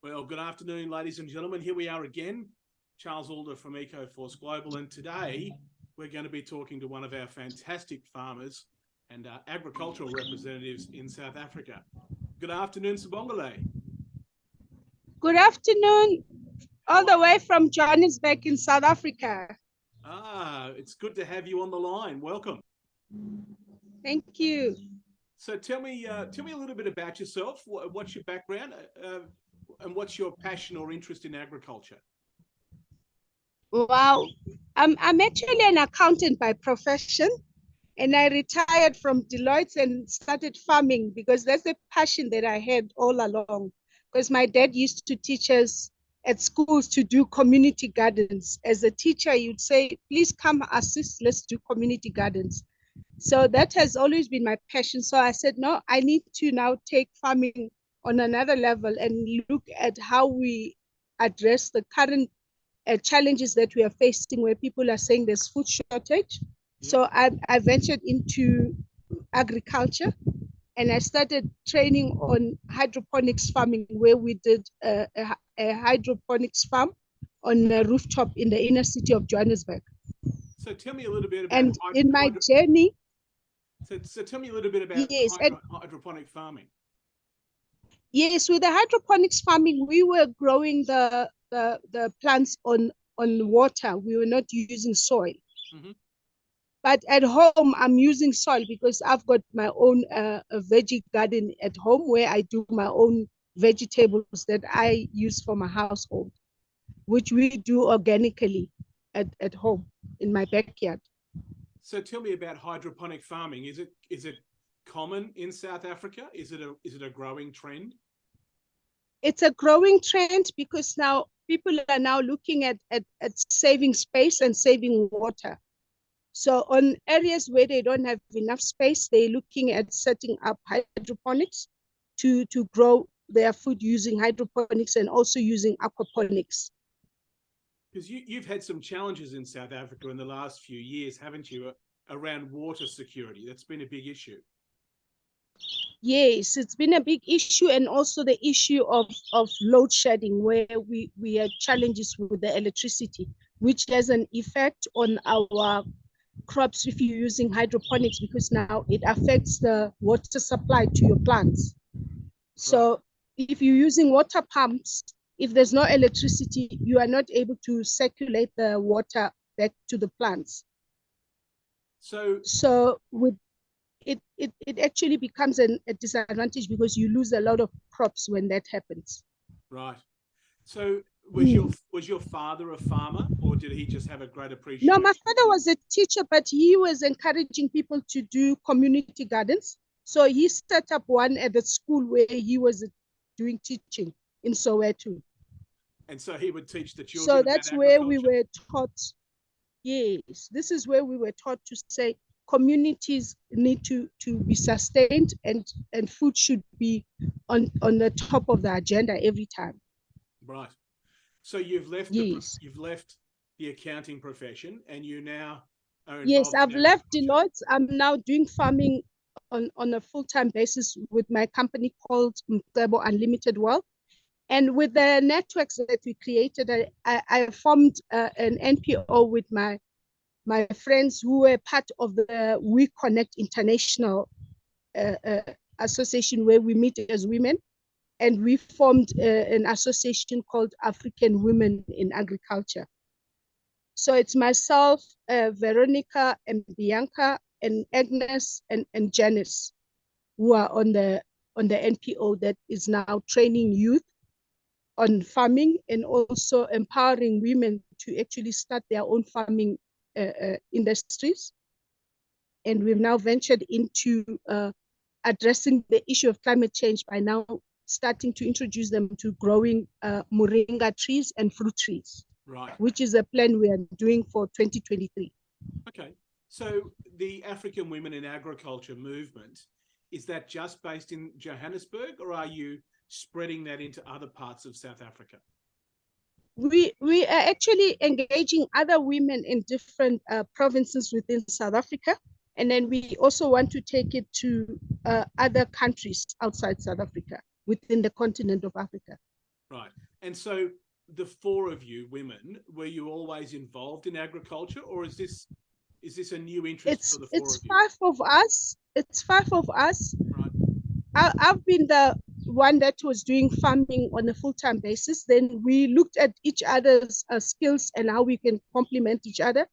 Well, good afternoon, ladies and gentlemen. Here we are again, Charles Alder from EcoForce Global, and today we're going to be talking to one of our fantastic farmers and agricultural representatives in South Africa. Good afternoon, Sibongile. Good afternoon, How all are the you? way from Johannesburg in South Africa. It's good to have you on the line. Welcome. Thank you. So tell me a little bit about yourself. What's your background, and what's your passion or interest in agriculture? Wow. I'm actually an accountant by profession, and I retired from Deloitte and started farming because that's the passion that I had all along. Because my dad used to teach us at schools to do community gardens. As a teacher, you'd say, please come assist, let's do community gardens. So that has always been my passion. So I said, no, I need to now take farming on another level and look at how we address the current challenges that we are facing where people are saying there's food shortage. Yeah. So I ventured into agriculture and I started training on hydroponics farming where we did a hydroponics farm on a Okay. rooftop in the inner city of Johannesburg. So tell me a little bit about And in my journey, So tell me a little bit about yes, and hydroponic farming. yes, with the hydroponics farming, we were growing the plants on water. We were not using soil. Hmm. But at home, I'm using soil because I've got my own a veggie garden at home where I do my own vegetables that I use for my household, which we do organically at home in my backyard. So tell me about hydroponic farming. Is it common in South Africa? Is it a growing trend? It's a growing trend because now people are now looking at saving space and saving water. So on areas where they don't have enough space, they're looking at setting up hydroponics to grow their food using hydroponics and also using aquaponics. Because you've had some challenges in South Africa in the last few years, haven't you, around water security? That's been a big issue. Yes, it's been a big issue, and also the issue of load shedding, where we had challenges with the electricity, which has an effect on our crops if you're using hydroponics because now it affects the water supply to your plants. Right. So if you're using water pumps, if there's no electricity, you are not able to circulate the water back to the plants. So So with it actually becomes a disadvantage because you lose a lot of crops when that happens. right. So was your Mm. was your father a farmer, or did he just have a great No, my appreciation father for? was a teacher, but he was encouraging people to do community gardens. So he set up one at the school where he was doing teaching in Soweto. And so he would teach the children So about that's where we agriculture? were taught. Yes, this is where we were taught to say communities need to be sustained and food should be on the top of the agenda every time. Right. So you've left Yes. the accounting profession, and you now are Yes, involved in I've left agriculture. Deloitte. I'm now doing farming on a full-time basis with my company called Mcebo Unlimited World. And with the networks that we created, I formed an NPO with my friends who were part of the We Connect International association where we meet as women. And we formed an association called African Women in Agriculture. So it's myself, Veronica, and Bianca, and Agnes, and Janice, who are on the NPO that is now training youth on farming and also empowering women to actually start their own farming industries. And we've now ventured into addressing the issue of climate change by now starting to introduce them to growing moringa trees and fruit trees, Right. which is a plan we are doing for 2023. Okay. So the African Women in Agriculture movement, is that just based in Johannesburg, or are you spreading that into other parts of South Africa? We are actually engaging other women in different provinces within South Africa. And then we also want to take it to other countries outside South Africa, within the continent of Africa. Right. And so the four of you women, were you always involved in agriculture, or is this a new interest for the four It's of you? five of us. It's five of us. Right. I've been the one that was doing farming on a full-time basis. Then we looked at each other's skills and how we can complement each other.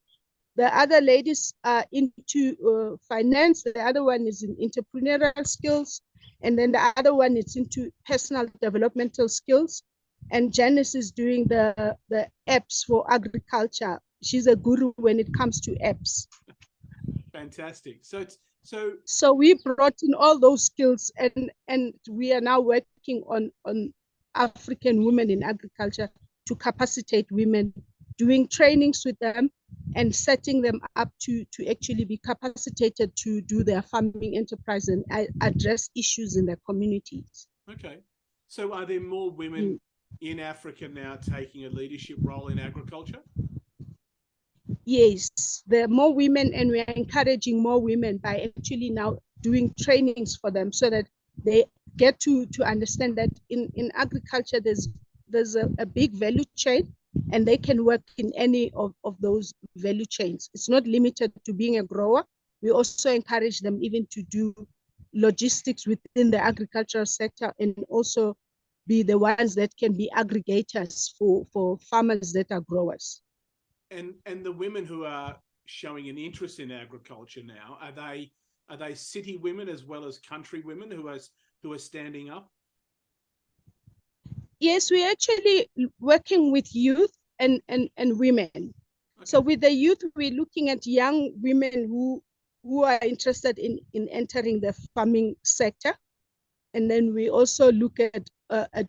The other ladies are into finance. The other one is in entrepreneurial skills. And then the other one is into personal developmental skills. And Janice is doing the apps for agriculture. She's a guru when it comes to apps. Fantastic. So So we brought in all those skills, and we are now working on African women in agriculture to capacitate women, doing trainings with them and setting them up to actually be capacitated to do their farming enterprise and address issues in their communities. okay. So are there more women in Africa now taking a leadership role in agriculture? Yes, there are more women, and we are encouraging more women by actually now doing trainings for them so that they get to understand that in agriculture there's a big value chain, and they can work in any of those value chains. It's not limited to being a grower. We also encourage them even to do logistics within the agricultural sector, and also be the ones that can be aggregators for farmers that are growers. And the women who are showing an interest in agriculture now, are they city women as well as country women who are standing up? Yes, we're actually working with youth and women. Okay. So with the youth, we're looking at young women who are interested in entering the farming sector. And then we also look at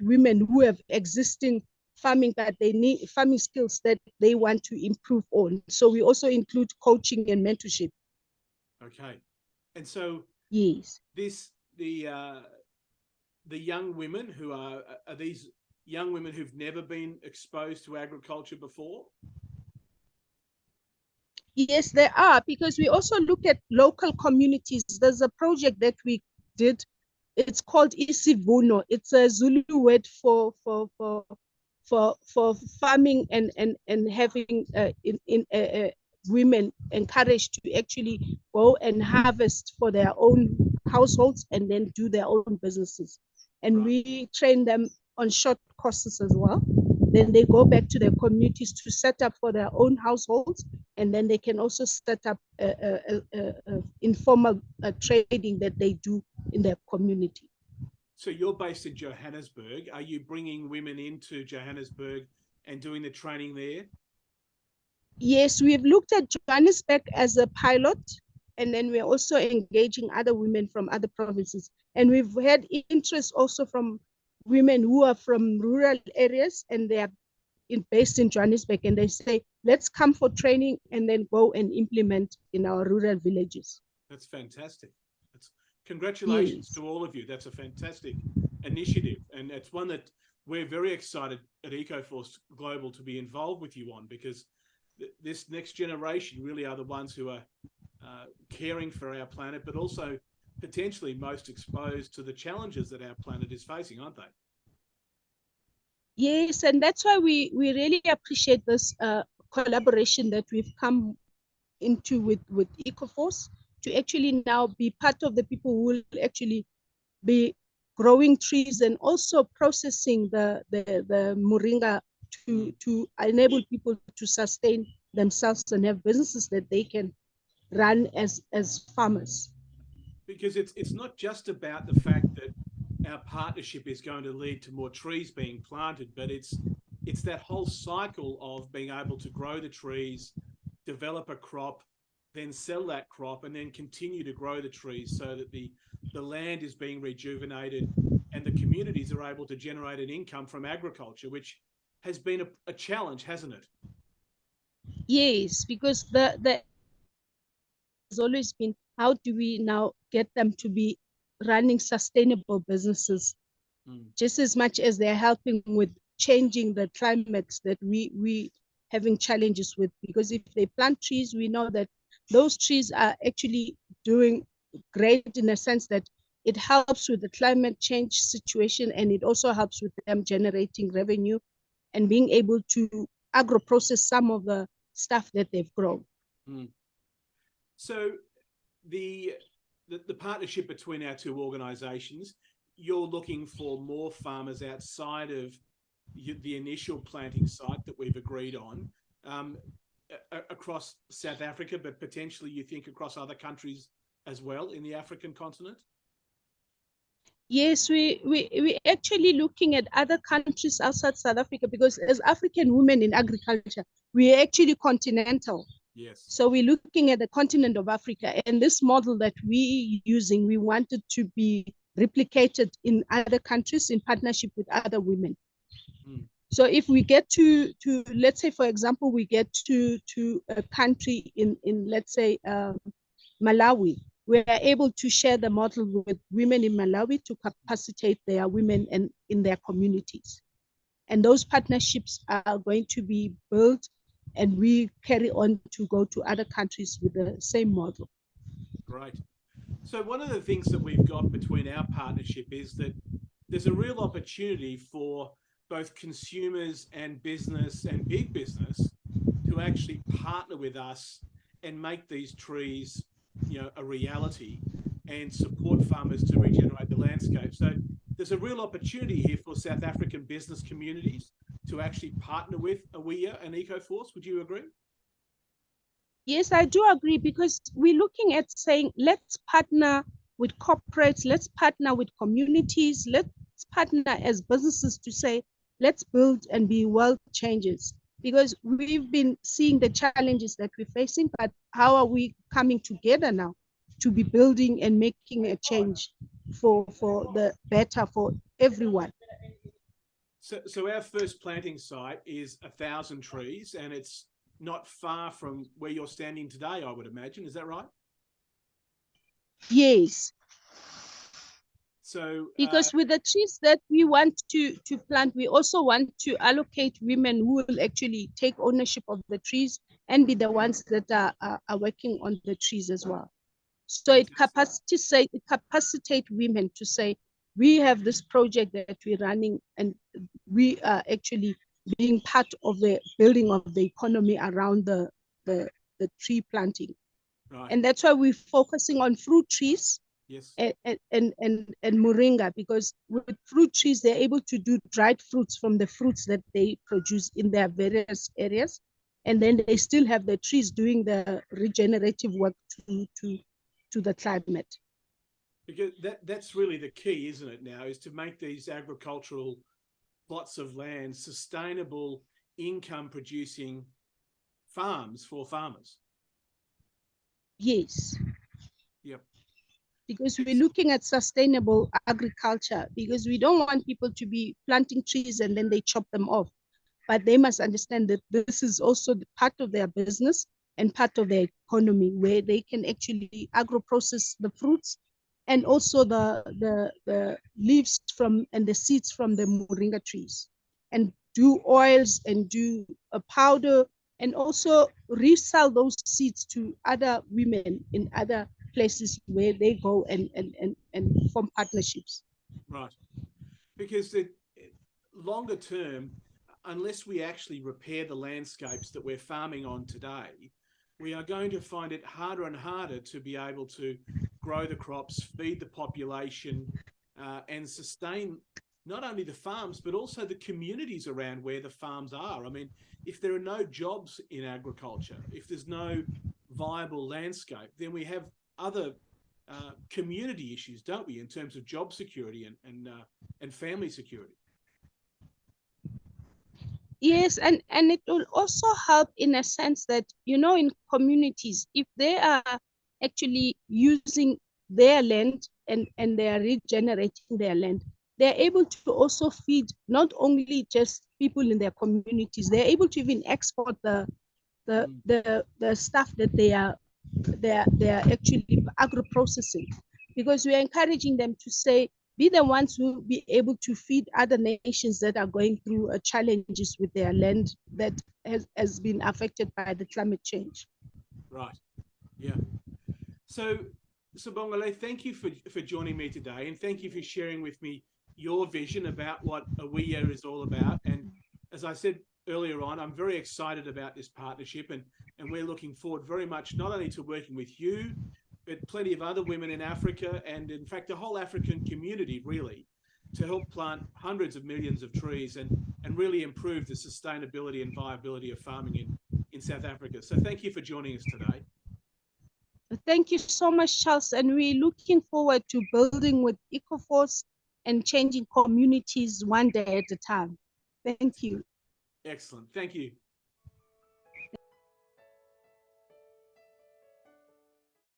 women who have existing farming, but they need farming skills that they want to improve on. So we also include coaching and mentorship. Okay. And so Yes. this the young women who are these young women who've never been exposed to agriculture before? Yes, there are, because we also look at local communities. There's a project that we did. It's called Isivuno. It's a Zulu word for farming and having women encouraged to actually go and harvest for their own households and then do their own businesses. And Right. we train them on short courses as well. Then they go back to their communities to set up for their own households, and then they can also set up informal trading that they do in their community. So you're based in Johannesburg. Are you bringing women into Johannesburg and doing the training there? Yes, we've looked at Johannesburg as a pilot, and then we're also engaging other women from other provinces. And we've had interest also from women who are from rural areas, and they are based in Johannesburg, and they say, let's come for training and then go and implement in our rural villages. That's fantastic. Congratulations Yes. to all of you. That's a fantastic initiative, and it's one that we're very excited at EcoForce Global to be involved with you on, because this next generation really are the ones who are caring for our planet, but also potentially most exposed to the challenges that our planet is facing, aren't they? Yes, and that's why we really appreciate this collaboration that we've come into with EcoForce, to actually now be part of the people who will actually be growing trees and also processing the moringa to enable people to sustain themselves and have businesses that they can run as farmers. Because it's not just about the fact that our partnership is going to lead to more trees being planted, but it's that whole cycle of being able to grow the trees, develop a crop, then sell that crop, and then continue to grow the trees so that the land is being rejuvenated and the communities are able to generate an income from agriculture, which has been a challenge, hasn't it? Yes, because the has always been, how do we now get them to be running sustainable businesses, just as much as they're helping with changing the climates that we having challenges with. Because if they plant trees, we know that those trees are actually doing great in a sense that it helps with the climate change situation, and it also helps with them generating revenue and being able to agro-process some of the stuff that they've grown. So the partnership between our two organisations, you're looking for more farmers outside of the initial planting site that we've agreed on, across South Africa, but potentially you think across other countries as well in the African continent? Yes, we actually looking at other countries outside South Africa, because as African women in agriculture, we're actually continental. Yes. So we're looking at the continent of Africa, and this model that we're using, we wanted to be replicated in other countries in partnership with other women. So if we get to let's say, for example, we get to a country in let's say Malawi, we are able to share the model with women in Malawi to capacitate their women and in their communities. And those partnerships are going to be built, and we carry on to go to other countries with the same model. Great. So one of the things that we've got between our partnership is that there's a real opportunity for both consumers and business and big business to actually partner with us and make these trees, you know, a reality and support farmers to regenerate the landscape. So there's a real opportunity here for South African business communities to actually partner with Awea and EcoForce. Would you agree? Yes, I do agree, because we're looking at saying, let's partner with corporates, let's partner with communities, let's partner as businesses to say, let's build and be world changers. Because we've been seeing the challenges that we're facing, but how are we coming together now to be building and making a change for the better for everyone? So our first planting site is 1,000 trees, and it's not far from where you're standing today, I would imagine. Is that right? Yes. So because with the trees that we want to plant, we also want to allocate women who will actually take ownership of the trees and be the ones that are working on the trees as well. So it capacitate women to say, we have this project that we're running, and we are actually being part of the building of the economy around the tree planting. Right. And that's why we're focusing on fruit trees. Yes. And moringa, because with fruit trees, they're able to do dried fruits from the fruits that they produce in their various areas. And then they still have the trees doing the regenerative work to the climate. Because that's really the key, isn't it, now, is to make these agricultural plots of land sustainable, income producing farms for farmers. Yes. Yep. Because we're looking at sustainable agriculture, because we don't want people to be planting trees and then they chop them off. But they must understand that this is also part of their business and part of their economy, where they can actually agro-process the fruits and also the leaves from and the seeds from the moringa trees, and do oils and do a powder, and also resell those seeds to other women in other places where they go and form partnerships. Right. Because the longer term, unless we actually repair the landscapes that we're farming on today, we are going to find it harder and harder to be able to grow the crops, feed the population, and sustain not only the farms, but also the communities around where the farms are. I mean, if there are no jobs in agriculture, if there's no viable landscape, then we have other community issues, don't we, in terms of job security and family security? Yes, and it will also help in a sense that, you know, in communities, if they are actually using their land and they are regenerating their land, they're able to also feed not only just people in their communities, they're able to even export the stuff that they are actually agro-processing, because we are encouraging them to say, be the ones who will be able to feed other nations that are going through challenges with their land that has been affected by the climate change. Right. Yeah. So Sibongile, thank you for joining me today, and thank you for sharing with me your vision about what Awea is all about. And as I said earlier on, I'm very excited about this partnership, and we're looking forward very much not only to working with you, but plenty of other women in Africa, and in fact the whole African community, really, to help plant hundreds of millions of trees and really improve the sustainability and viability of farming in South Africa. So thank you for joining us today. Thank you so much, Charles. And we're looking forward to building with EcoForce and changing communities one day at a time. Thank you. Excellent. Thank you.